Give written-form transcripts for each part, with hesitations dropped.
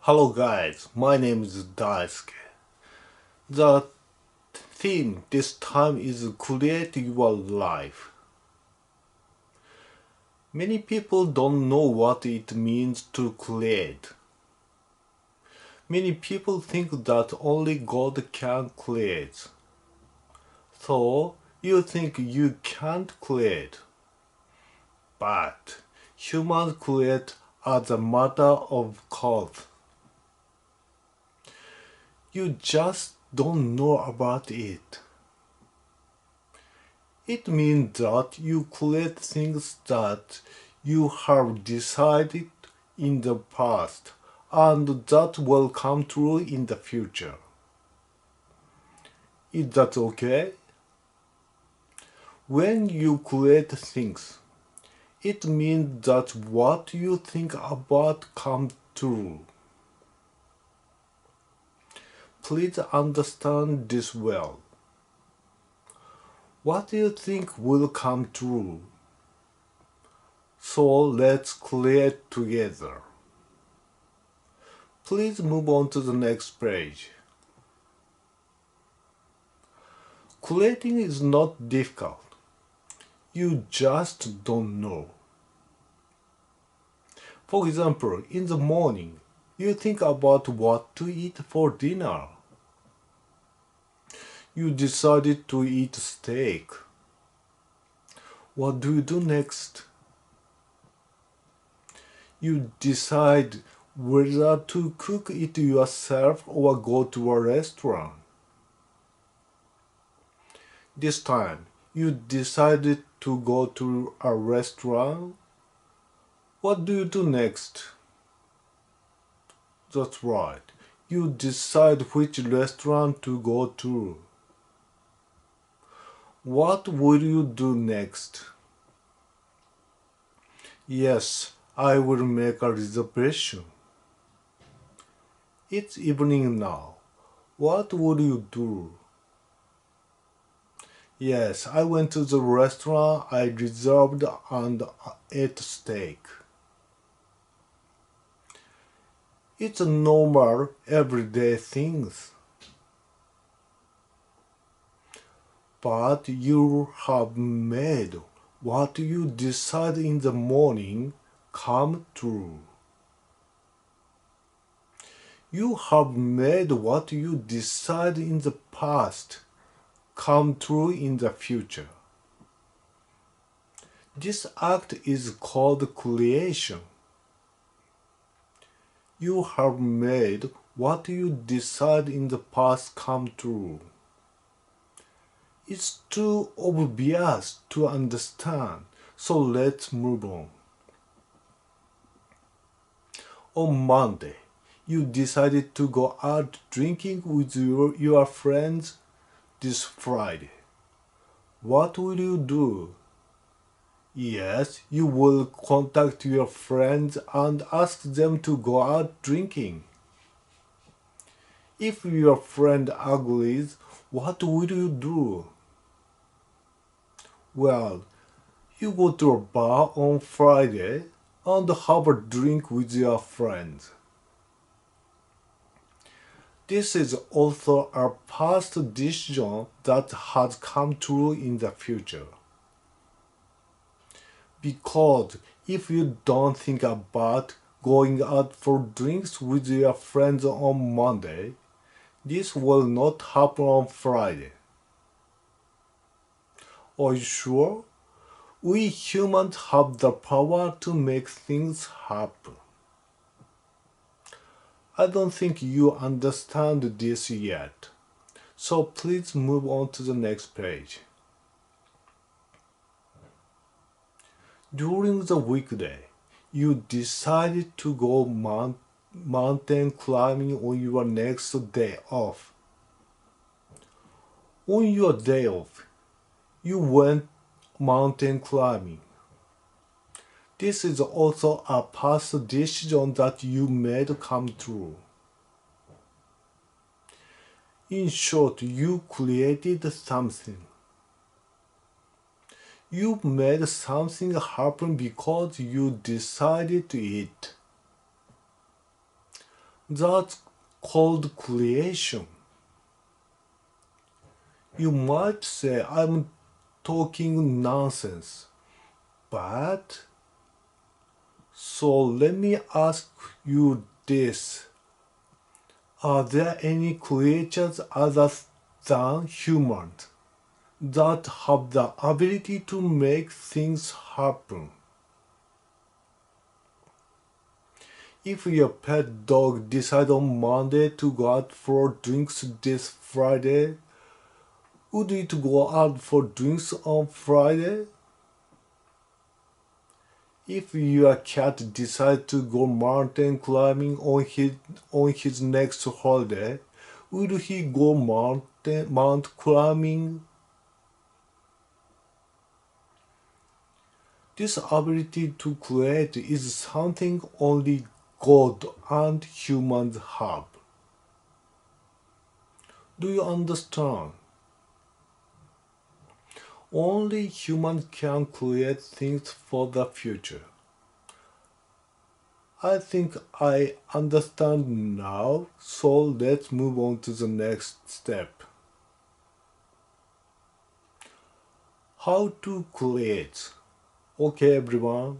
Hello guys, my name is Daisuke. The theme this time is create your life. Many people don't know what it means to create. Many people think that only God can create. So you think you can't create. But humans create as a matter of course. You just don't know about it. It means that you create things that you have decided in the past and that will come true in the future. Is that okay? When you create things, it means that what you think about comes true. Please understand this well. What you think will come true. So let's create together. Please move on to the next page. Creating is not difficult. You just don't know. For example, in the morning, you think about what to eat for dinner. You decided to eat steak. What do you do next? You decide whether to cook it yourself or go to a restaurant. This time, you decided to go to a restaurant. What do you do next? That's right. You decide which restaurant to go to. What will you do next? Yes, I will make a reservation. It's evening now. What will you do? Yes, I went to the restaurant I reserved and ate steak. It's a normal, everyday things. But you have made what you decide in the morning come true. You have made what you decide in the past come true in the future. This act is called creation. You have made what you decide in the past come true. It's too obvious to understand, so let's move on. On Monday, you decided to go out drinking with your friends this Friday. What will you do? Yes, you will contact your friends and ask them to go out drinking. If your friend agrees, what will you do? Well, you go to a bar on Friday and have a drink with your friends. This is also a past decision that has come true in the future. Because if you don't think about going out for drinks with your friends on Monday, this will not happen on Friday. Are you sure? We humans have the power to make things happen. I don't think you understand this yet. So please move on to the next page. During the weekday, you decided to go mountain climbing on your next day off. On your day off, you went mountain climbing. This is also a past decision that you made come true. In short, you created something. You made something happen because you decided to it. That's called creation. You might say I'm talking nonsense, but so let me ask you this. Are there any creatures other than humans that have the ability to make things happen? If your pet dog decides on Monday to go out for drinks this Friday, would it go out for drinks on Friday? If your cat decides to go mountain climbing on his next holiday, would he go mount climbing? This ability to create is something only God and humans have. Do you understand? Only humans can create things for the future. I think I understand now, so let's move on to the next step. How to create. Okay, everyone,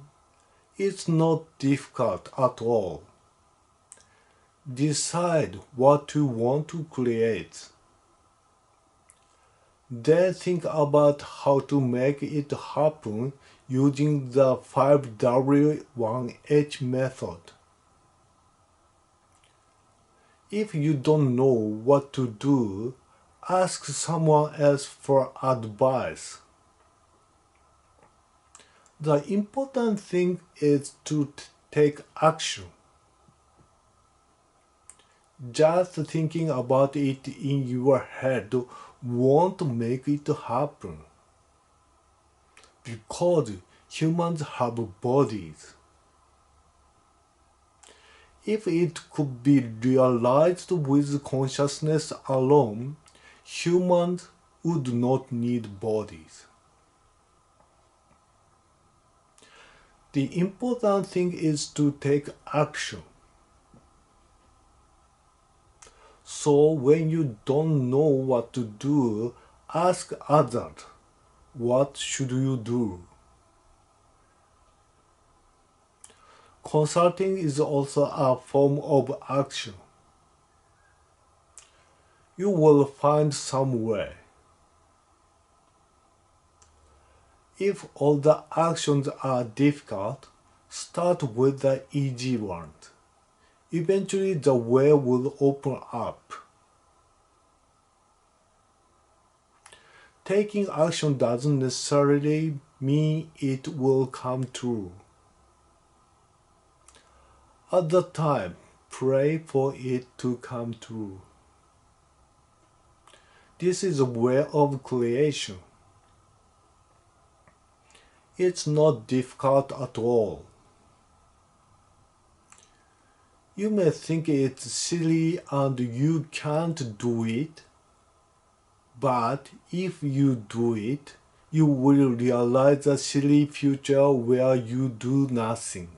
it's not difficult at all. Decide what you want to create. Then think about how to make it happen using the 5W1H method. If you don't know what to do, ask someone else for advice. The important thing is to take action. Just thinking about it in your head won't make it happen. Because humans have bodies. If it could be realized with consciousness alone, humans would not need bodies. The important thing is to take action. So when you don't know what to do, ask others, what should you do? Consulting is also a form of action. You will find some way. If all the actions are difficult, start with the easy ones. Eventually the way will open up. Taking action doesn't necessarily mean it will come true. At the time, pray for it to come true. This is a way of creation. It's not difficult at all. You may think it's silly and you can't do it, but if you do it, you will realize a silly future where you do nothing.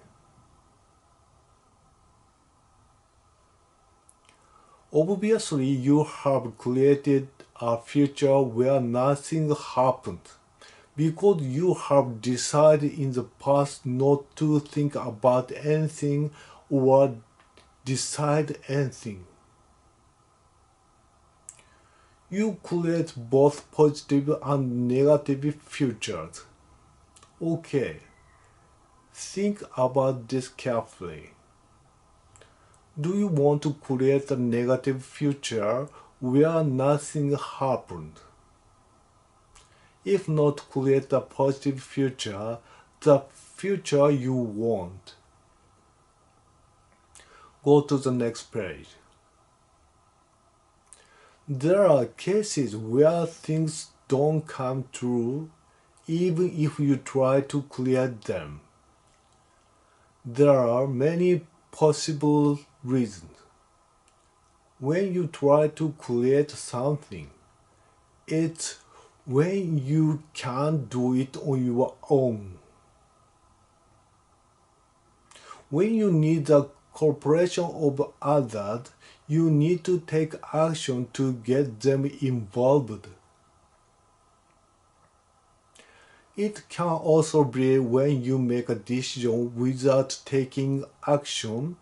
Obviously, you have created a future where nothing happened because you have decided in the past not to think about anything or decide anything. You create both positive and negative futures. Okay, think about this carefully. Do you want to create a negative future where nothing happened? If not, create a positive future, the future you want. Go to the next page. There are cases where things don't come true even if you try to create them. There are many possible reasons. When you try to create something, it's when you can't do it on your own. When you need a cooperation of others, you need to take action to get them involved. It can also be when you make a decision without taking action,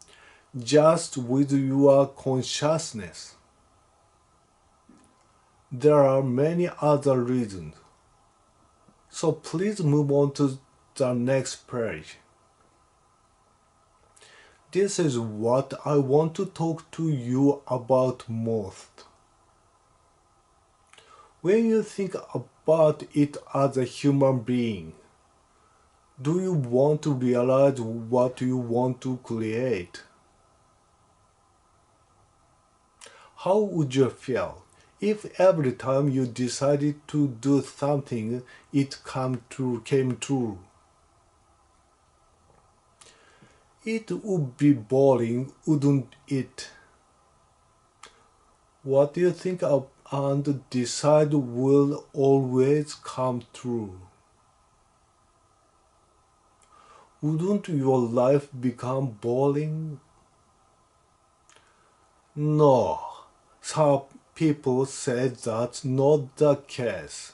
just with your consciousness. There are many other reasons. So please move on to the next page. This is what I want to talk to you about most. When you think about it as a human being, do you want to realize what you want to create? How would you feel if every time you decided to do something, it came true? It would be boring, wouldn't it? What you think of and decide will always come true. Wouldn't your life become boring? No, some people say that's not the case.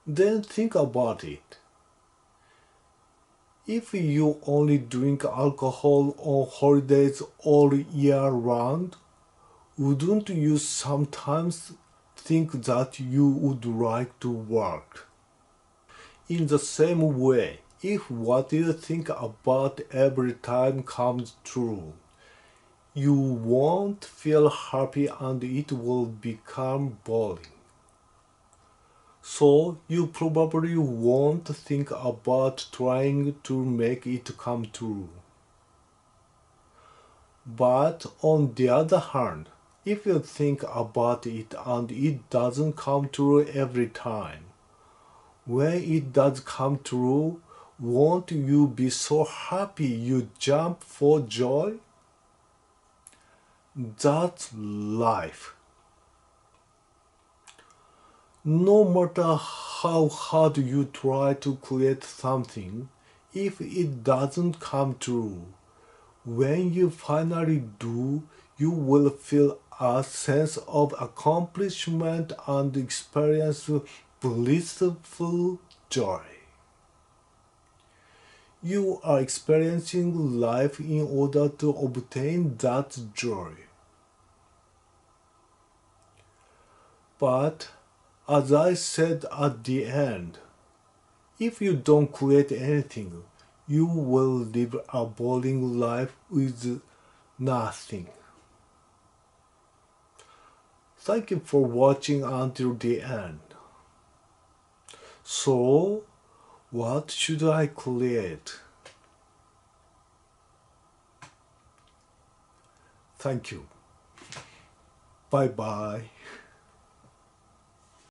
Then think about it. If you only drink alcohol on holidays all year round, wouldn't you sometimes think that you would like to work? In the same way, if what you think about every time comes true, you won't feel happy and it will become boring. So you probably won't think about trying to make it come true. But on the other hand, if you think about it and it doesn't come true every time, when it does come true, won't you be so happy you jump for joy? That's life. No matter how hard you try to create something, if it doesn't come true, when you finally do, you will feel a sense of accomplishment and experience blissful joy. You are experiencing life in order to obtain that joy. But as I said at the end, if you don't create anything, you will live a boring life with nothing. Thank you for watching until the end. So, what should I create? Thank you. Bye bye.